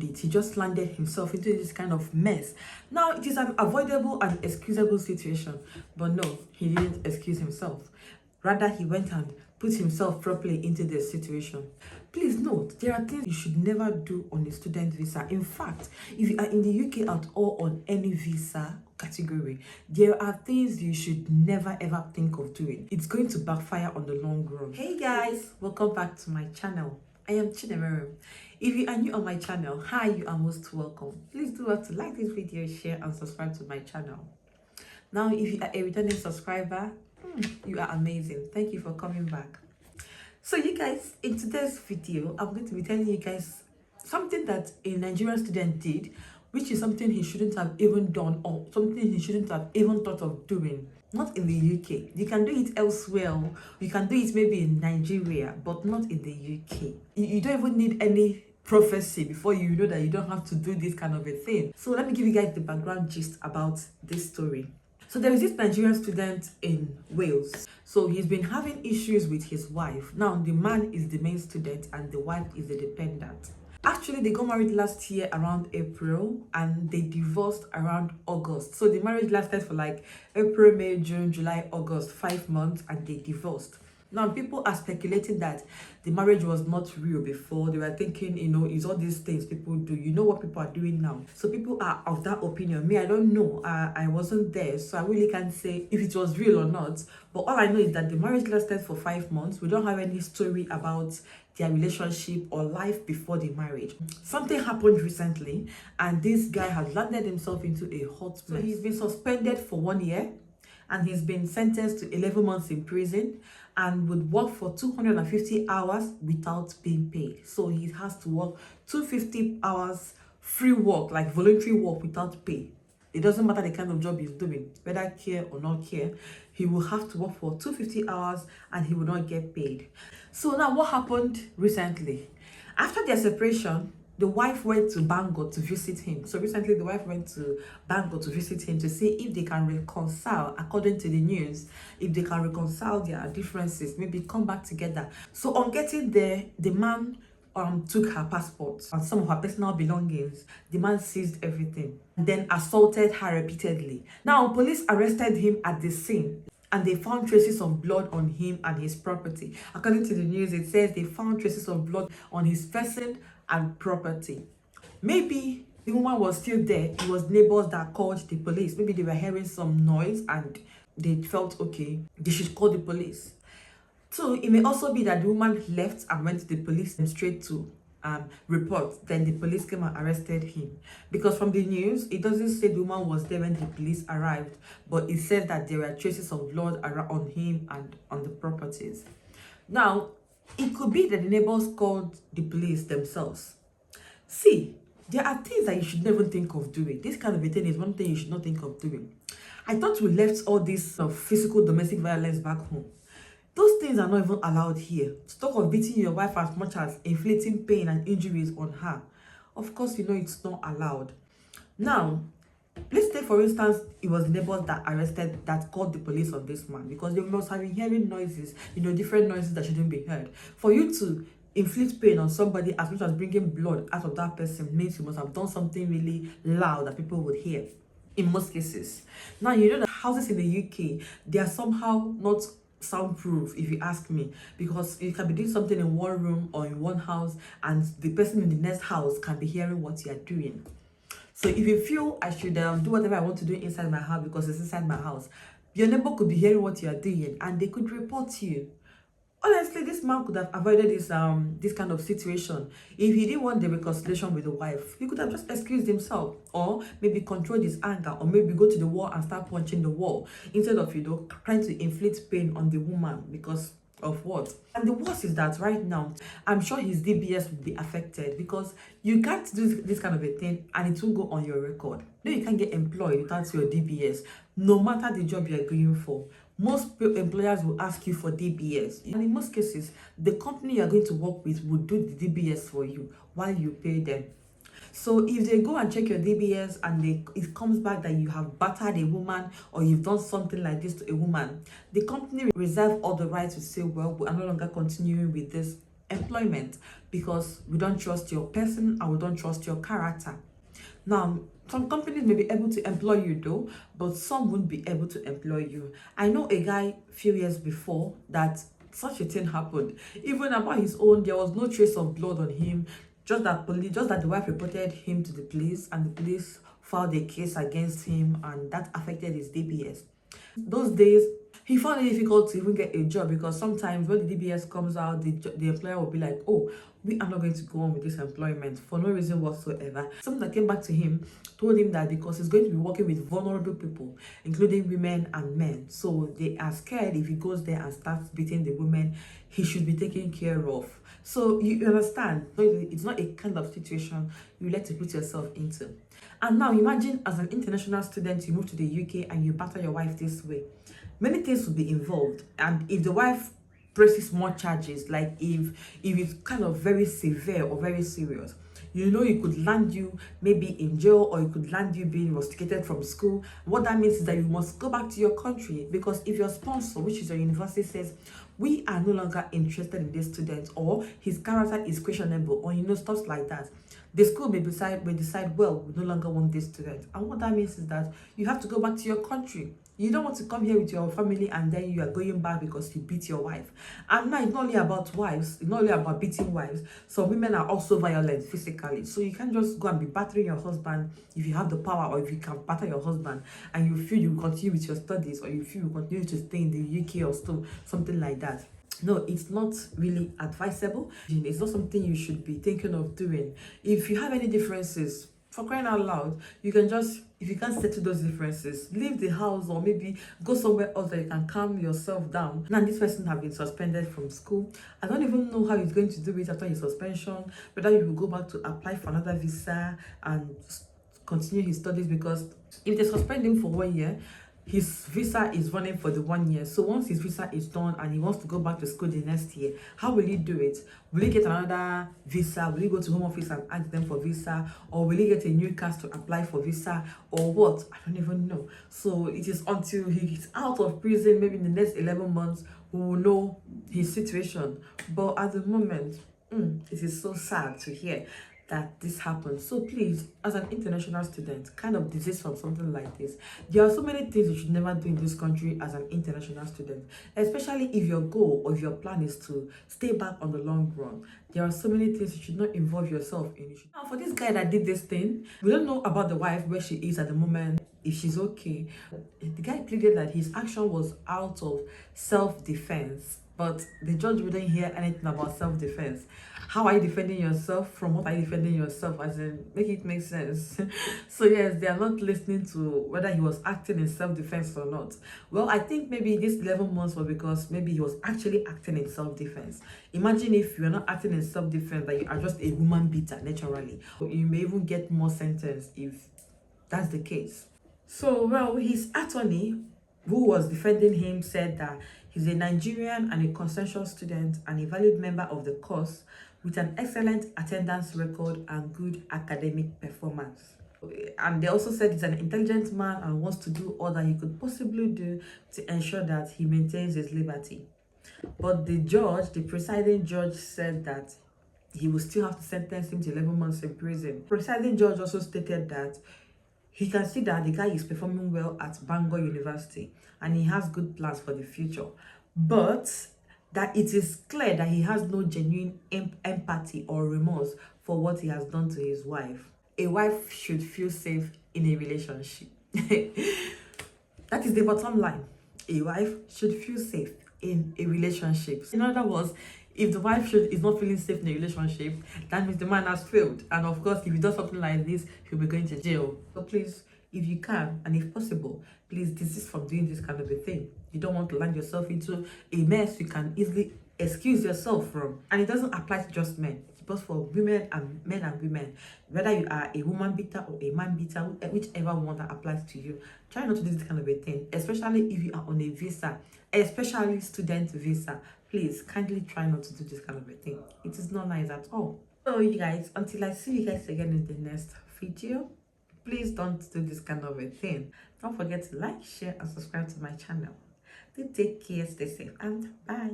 He just landed himself into this kind of mess. Now, it is an avoidable and excusable situation, but no, he didn't excuse himself. Rather, he went and put himself properly into the situation. Please note, there are things you should never do on a student visa. In fact, if you are in the UK at all on any visa category, there are things you should never ever think of doing. It's going to backfire on the long run. Hey guys, welcome back to my channel. I am Chinemerem. If you are new on my channel, hi, you are most welcome. Please do have to like this video, share and subscribe to my channel. Now, if you are a returning subscriber, you are amazing. Thank you for coming back. So you guys, in today's video, I'm going to be telling you guys something that a Nigerian student did, which is something he shouldn't have even done or something he shouldn't have even thought of doing. Not in the UK. You can do it elsewhere. You can do it maybe in Nigeria, but not in the UK. You don't even need any prophecy before you know that you don't have to do this kind of a thing. So let me give you guys the background gist about this story. So there is this Nigerian student in Wales. So he's been having issues with his wife. Now the man is the main student and the wife is the dependent. Actually, they got married last year around April and they divorced around August. So the marriage lasted for like April, May, June, July, August, 5 months, and they divorced. Now, people are speculating that the marriage was not real before. They were thinking, it's all these things people do. You know what people are doing now. So people are of that opinion. Me, I don't know. I wasn't there, so I really can't say if it was real or not. But all I know is that the marriage lasted for 5 months. We don't have any story about their relationship or life before the marriage. Something happened recently, and this guy has landed himself into a hot mess. So he's been suspended for 1 year, and he's been sentenced to 11 months in prison and would work for 250 hours without being paid. So he has to work 250 hours free work, like voluntary work without pay. It doesn't matter the kind of job he's doing, whether care or not care, he will have to work for 250 hours and he will not get paid. So now what happened recently? After their separation, the wife went to Bangor to visit him. So recently the wife went to Bangor to visit him to see if they can reconcile, according to the news, if they can reconcile their differences, maybe come back together. So on getting there, the man took her passport and some of her personal belongings. The man seized everything and then assaulted her repeatedly. Now police arrested him at the scene and they found traces of blood on him and his property. According to the news, it says they found traces of blood on his person and property. Maybe the woman was still there. It was neighbors that called the police. Maybe they were hearing some noise and they felt okay, they should call the police. So it may also be that the woman left and went to the police and straight to report. Then the police came and arrested him. Because from the news, it doesn't say the woman was there when the police arrived, but it says that there were traces of blood on him and on the properties. Now, it could be that the neighbors called the police themselves. See, there are things that you should never think of doing. This kind of a thing is one thing you should not think of doing. I thought we left all this physical domestic violence back home. Those things are not even allowed here. To talk of beating your wife as much as inflicting pain and injuries on her. Of course, it's not allowed. Now, let's say, for instance, it was the neighbors that called the police on this man because they must have been hearing noises, different noises that shouldn't be heard. For you to inflict pain on somebody as much as bringing blood out of that person means you must have done something really loud that people would hear in most cases. Now, that houses in the UK, they are somehow not soundproof, if you ask me, because you can be doing something in one room or in one house and the person in the next house can be hearing what you are doing. So if you feel I should do whatever I want to do inside my house because it's inside my house, your neighbor could be hearing what you are doing and they could report you. Honestly, this man could have avoided this kind of situation. If he didn't want the reconciliation with the wife, he could have just excused himself or maybe controlled his anger or maybe go to the wall and start punching the wall instead of, trying to inflict pain on the woman because of what? And the worst is that right now, I'm sure his DBS will be affected because you can't do this kind of a thing and it will go on your record. No, you can't get employed without your DBS, no matter the job you're going for. Most employers will ask you for DBS. And in most cases, the company you're going to work with will do the DBS for you while you pay them. So if they go and check your DBS and it comes back that you have battered a woman or you've done something like this to a woman, the company reserve all the rights to say, well, we are no longer continuing with this employment because we don't trust your person and we don't trust your character. Now, some companies may be able to employ you though, but some won't be able to employ you. I know a guy a few years before that such a thing happened. Even about his own, there was no trace of blood on him. Just that the wife reported him to the police, and the police filed a case against him, and that affected his DBS. Those days, he found it difficult to even get a job because sometimes when the DBS comes out, the employer will be like, oh, we are not going to go on with this employment for no reason whatsoever. Someone that came back to him told him that because he's going to be working with vulnerable people, including women and men. So they are scared if he goes there and starts beating the women, he should be taken care of. So you understand, it's not a kind of situation you like to put yourself into. And now imagine as an international student, you move to the UK and you batter your wife this way. Many things will be involved. And if the wife presses more charges, like if it's kind of very severe or very serious, you know, it could land you maybe in jail, or it could land you being rusticated from school. What that means is that you must go back to your country, because if your sponsor, which is your university, says we are no longer interested in this student, or his character is questionable, or stuff like that, the school may decide, well, we no longer want this student. And what that means is that you have to go back to your country. You don't want to come here with your family and then you are going back because you beat your wife. And now it's not only about wives, it's not only about beating wives. Some women are also violent physically. So you can't just go and be battering your husband if you have the power, or if you can batter your husband and you feel you continue with your studies, or you feel you continue to stay in the UK or something like that. No, it's not really advisable. It's not something you should be thinking of doing. If you have any differences, for crying out loud, you can just, if you can't settle those differences, leave the house, or maybe go somewhere else that you can calm yourself down. Now, this person has been suspended from school. I don't even know how he's going to do it after his suspension, whether you will go back to apply for another visa and continue his studies, because if they suspend him for 1 year, his visa is running for the 1 year. So once his visa is done and he wants to go back to school the next year, how will he do it? Will he get another visa? Will he go to home office and ask them for visa? Or will he get a new cast to apply for visa? Or what? I don't even know. So it is until he's out of prison, maybe in the next 11 months, we will know his situation. But at the moment, it is so sad to hear that this happens. So please, as an international student, kind of desist from something like this. There are so many things you should never do in this country as an international student, especially if your goal or if your plan is to stay back on the long run. There are so many things you should not involve yourself in. Now, for this guy that did this thing, we don't know about the wife, where she is at the moment, if she's okay. The guy pleaded that his action was out of self-defense, but the judge wouldn't hear anything about self-defense. How are you defending yourself? From what are you defending yourself? As in, make it make sense. So yes, they are not listening to whether he was acting in self-defense or not. Well, I think maybe this 11 months was because maybe he was actually acting in self-defense. Imagine if you're not acting in self-defense, but you are just a woman beater naturally. You may even get more sentence if that's the case. So, well, his attorney, who was defending him, said that he's a Nigerian and a conscientious student and a valued member of the course with an excellent attendance record and good academic performance. And they also said he's an intelligent man and wants to do all that he could possibly do to ensure that he maintains his liberty. But the presiding judge, said that he will still have to sentence him to 11 months in prison. The presiding judge also stated that he can see that the guy is performing well at Bangor University and he has good plans for the future, but that it is clear that he has no genuine empathy or remorse for what he has done to his wife. A wife should feel safe in a relationship. That is the bottom line. A wife should feel safe in a relationship. In other words, if the wife is not feeling safe in a relationship, that means the man has failed. And of course, if he does something like this, he'll be going to jail. So please, if you can, and if possible, please desist from doing this kind of a thing. You don't want to land yourself into a mess you can easily excuse yourself from. And it doesn't apply to just men. It's both for women and men and women. Whether you are a woman beater or a man beater, whichever one that applies to you, try not to do this kind of a thing, especially if you are on a visa, especially student visa. Please kindly try not to do this kind of a thing. It is not nice at all. So you guys, until I see you guys again in the next video, please don't do this kind of a thing. Don't forget to like, share and subscribe to my channel. Do take care, stay safe, and bye.